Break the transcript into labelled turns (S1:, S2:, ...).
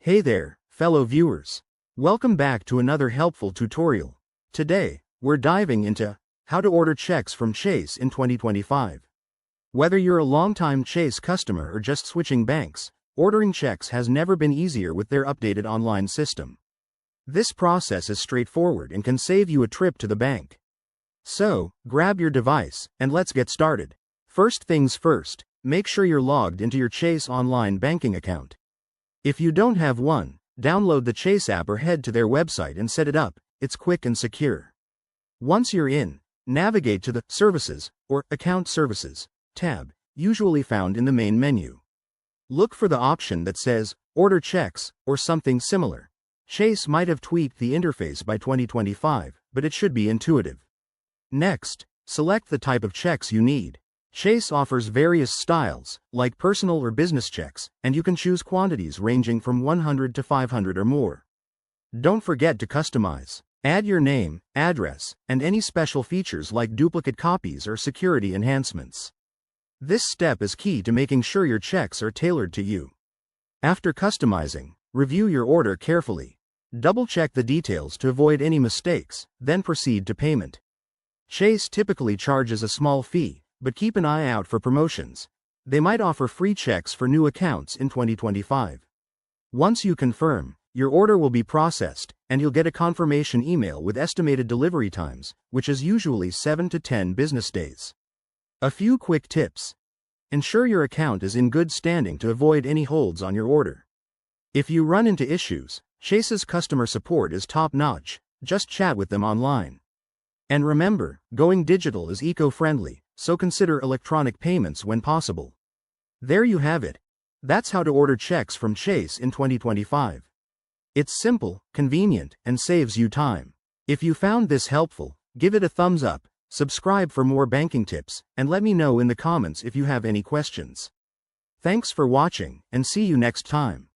S1: Hey there, fellow viewers. Welcome back to another helpful tutorial. Today, we're diving into how to order checks from Chase in 2025. Whether you're a longtime Chase customer or just switching banks, ordering checks has never been easier with their updated online system. This process is straightforward and can save you a trip to the bank. So, grab your device and let's get started. First things first, make sure you're logged into your Chase online banking account. If you don't have one, download the Chase app or head to their website and set it up. It's quick and secure. Once you're in, navigate to the Services or Account Services tab, usually found in the main menu. Look for the option that says Order Checks or something similar. Chase might have tweaked the interface by 2025, but it should be intuitive. Next, select the type of checks you need. Chase offers various styles, like personal or business checks, and you can choose quantities ranging from 100 to 500 or more. Don't forget to customize. Add your name, address, and any special features like duplicate copies or security enhancements. This step is key to making sure your checks are tailored to you. After customizing, review your order carefully. Double-check the details to avoid any mistakes, then proceed to payment. Chase typically charges a small fee, but keep an eye out for promotions. They might offer free checks for new accounts in 2025. Once you confirm, your order will be processed, and you'll get a confirmation email with estimated delivery times, which is usually 7 to 10 business days. A few quick tips. Ensure your account is in good standing to avoid any holds on your order. If you run into issues, Chase's customer support is top-notch. Just chat with them online. And remember, going digital is eco-friendly, so consider electronic payments when possible. There you have it. That's how to order checks from Chase in 2025. It's simple, convenient, and saves you time. If you found this helpful, give it a thumbs up, subscribe for more banking tips, and let me know in the comments if you have any questions. Thanks for watching, and see you next time.